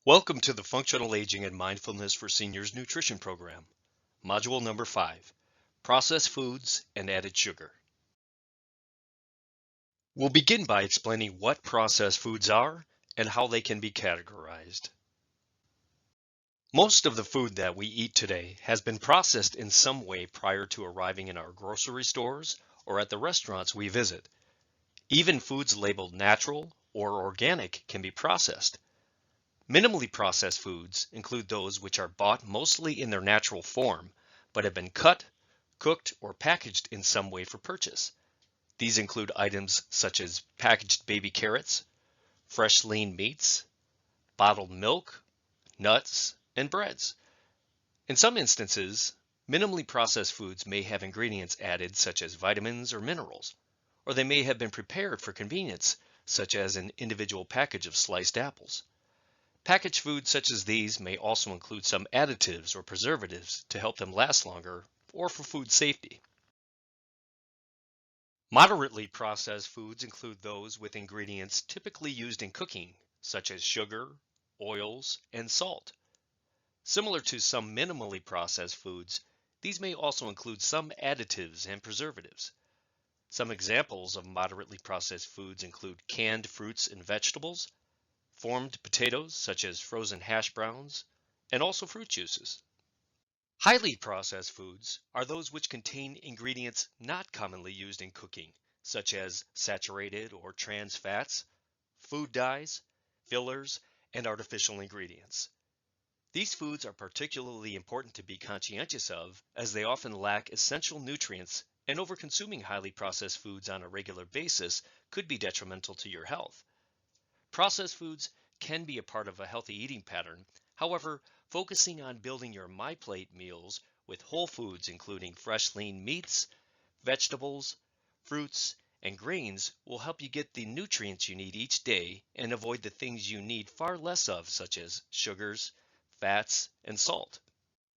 Welcome to the Functional Aging and Mindfulness for Seniors Nutrition Program, Module number 5, Processed Foods and Added Sugar. We'll begin by explaining what processed foods are and how they can be categorized. Most of the food that we eat today has been processed in some way prior to arriving in our grocery stores or at the restaurants we visit. Even foods labeled natural or organic can be processed. Minimally processed foods include those which are bought mostly in their natural form, but have been cut, cooked, or packaged in some way for purchase. These include items such as packaged baby carrots, fresh lean meats, bottled milk, nuts, and breads. In some instances, minimally processed foods may have ingredients added such as vitamins or minerals, or they may have been prepared for convenience, such as an individual package of sliced apples. Packaged foods such as these may also include some additives or preservatives to help them last longer or for food safety. Moderately processed foods include those with ingredients typically used in cooking, such as sugar, oils, and salt. Similar to some minimally processed foods, these may also include some additives and preservatives. Some examples of moderately processed foods include canned fruits and vegetables, formed potatoes such as frozen hash browns, and also fruit juices. Highly processed foods are those which contain ingredients not commonly used in cooking, such as saturated or trans fats, food dyes, fillers, and artificial ingredients. These foods are particularly important to be conscientious of, as they often lack essential nutrients, and overconsuming highly processed foods on a regular basis could be detrimental to your health. Processed foods can be a part of a healthy eating pattern. However, focusing on building your MyPlate meals with whole foods including fresh lean meats, vegetables, fruits, and grains will help you get the nutrients you need each day and avoid the things you need far less of, such as sugars, fats, and salt.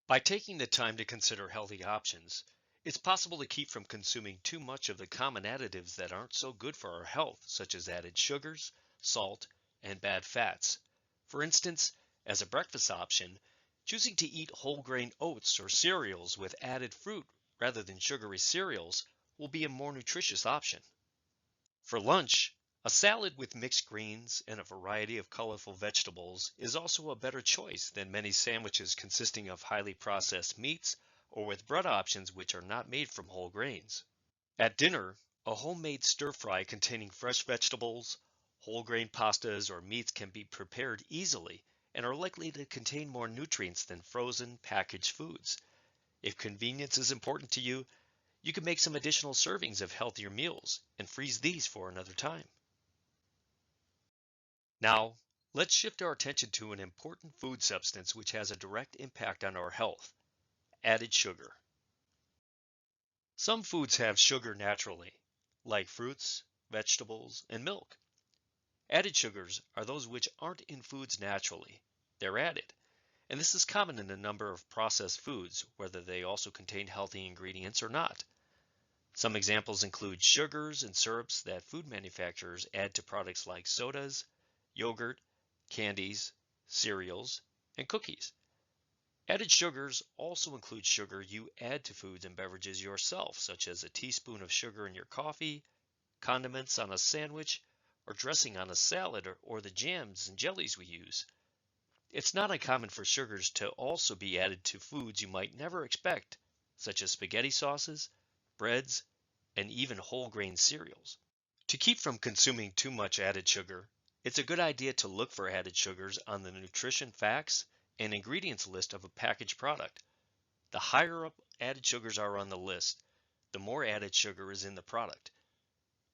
By taking the time to consider healthy options, it's possible to keep from consuming too much of the common additives that aren't so good for our health, such as added sugars, salt, and bad fats. For instance, as a breakfast option, choosing to eat whole grain oats or cereals with added fruit rather than sugary cereals will be a more nutritious option. For lunch, a salad with mixed greens and a variety of colorful vegetables is also a better choice than many sandwiches consisting of highly processed meats or with bread options which are not made from whole grains. At dinner, a homemade stir fry containing fresh vegetables, whole grain pastas, or meats can be prepared easily and are likely to contain more nutrients than frozen packaged foods. If convenience is important to you, you can make some additional servings of healthier meals and freeze these for another time. Now, let's shift our attention to an important food substance which has a direct impact on our health: added sugar. Some foods have sugar naturally, like fruits, vegetables, and milk. Added sugars are those which aren't in foods naturally. They're added, and this is common in a number of processed foods, whether they also contain healthy ingredients or not. Some examples include sugars and syrups that food manufacturers add to products like sodas, yogurt, candies, cereals, and cookies. Added sugars also include sugar you add to foods and beverages yourself, such as a teaspoon of sugar in your coffee, condiments on a sandwich, or dressing on a salad, or the jams and jellies we use. It's not uncommon for sugars to also be added to foods you might never expect, such as spaghetti sauces, breads, and even whole grain cereals. To keep from consuming too much added sugar, it's a good idea to look for added sugars on the nutrition facts and ingredients list of a packaged product. The higher up added sugars are on the list, the more added sugar is in the product.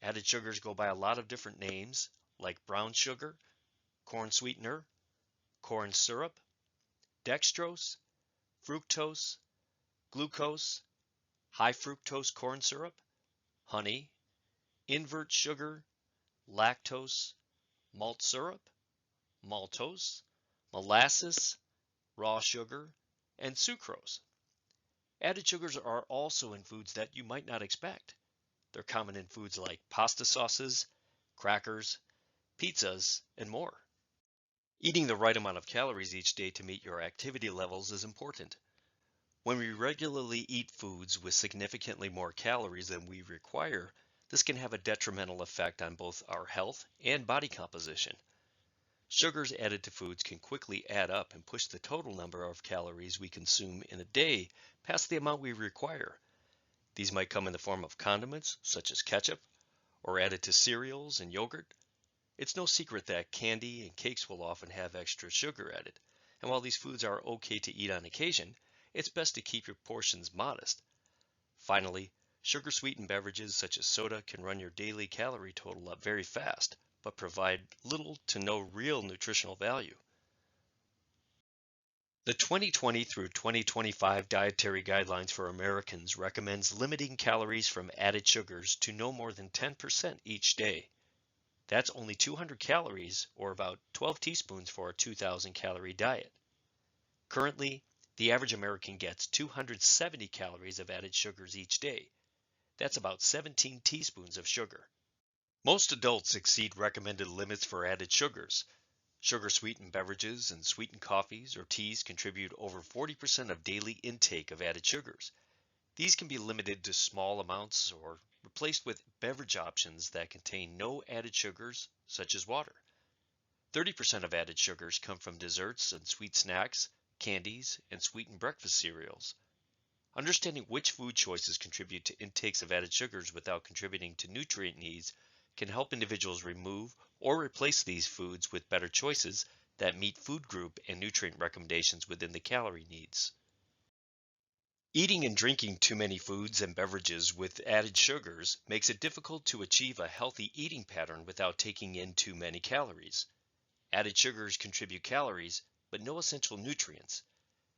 Added sugars go by a lot of different names, like brown sugar, corn sweetener, corn syrup, dextrose, fructose, glucose, high fructose corn syrup, honey, invert sugar, lactose, malt syrup, maltose, molasses, raw sugar, and sucrose. Added sugars are also in foods that you might not expect. They're common in foods like pasta sauces, crackers, pizzas, and more. Eating the right amount of calories each day to meet your activity levels is important. When we regularly eat foods with significantly more calories than we require, this can have a detrimental effect on both our health and body composition. Sugars added to foods can quickly add up and push the total number of calories we consume in a day past the amount we require. These might come in the form of condiments, such as ketchup, or added to cereals and yogurt. It's no secret that candy and cakes will often have extra sugar added. And while these foods are okay to eat on occasion, it's best to keep your portions modest. Finally, sugar-sweetened beverages such as soda can run your daily calorie total up very fast, but provide little to no real nutritional value. The 2020 through 2025 Dietary Guidelines for Americans recommends limiting calories from added sugars to no more than 10% each day. That's only 200 calories, or about 12 teaspoons for a 2,000 calorie diet. Currently, the average American gets 270 calories of added sugars each day. That's about 17 teaspoons of sugar. Most adults exceed recommended limits for added sugars. Sugar-sweetened beverages and sweetened coffees or teas contribute over 40% of daily intake of added sugars. These can be limited to small amounts or replaced with beverage options that contain no added sugars, such as water. 30% of added sugars come from desserts and sweet snacks, candies, and sweetened breakfast cereals. Understanding which food choices contribute to intakes of added sugars without contributing to nutrient needs can help individuals remove or replace these foods with better choices that meet food group and nutrient recommendations within the calorie needs. Eating and drinking too many foods and beverages with added sugars makes it difficult to achieve a healthy eating pattern without taking in too many calories. Added sugars contribute calories, but no essential nutrients.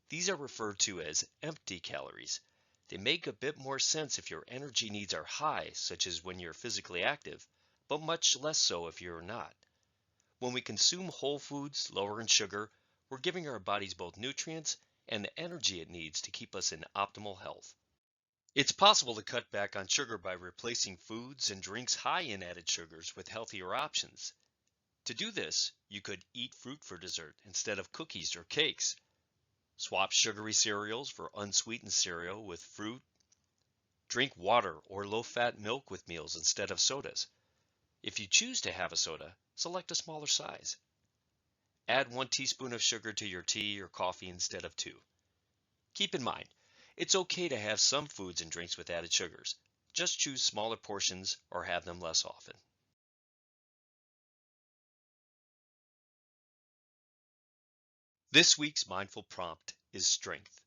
These are referred to as empty calories. They make a bit more sense if your energy needs are high, such as when you're physically active, but much less so if you're not. When we consume whole foods lower in sugar, we're giving our bodies both nutrients and the energy it needs to keep us in optimal health. It's possible to cut back on sugar by replacing foods and drinks high in added sugars with healthier options. To do this, you could eat fruit for dessert instead of cookies or cakes. Swap sugary cereals for unsweetened cereal with fruit. Drink water or low-fat milk with meals instead of sodas. If you choose to have a soda, select a smaller size. Add 1 teaspoon of sugar to your tea or coffee instead of 2. Keep in mind, it's okay to have some foods and drinks with added sugars. Just choose smaller portions or have them less often. This week's mindful prompt is strength.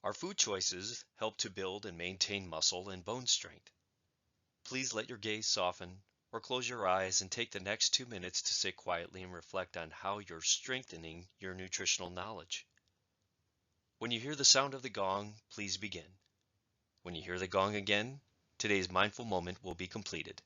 Our food choices help to build and maintain muscle and bone strength. Please let your gaze soften or close your eyes and take the next 2 minutes to sit quietly and reflect on how you're strengthening your nutritional knowledge. When you hear the sound of the gong, please begin. When you hear the gong again, today's mindful moment will be completed.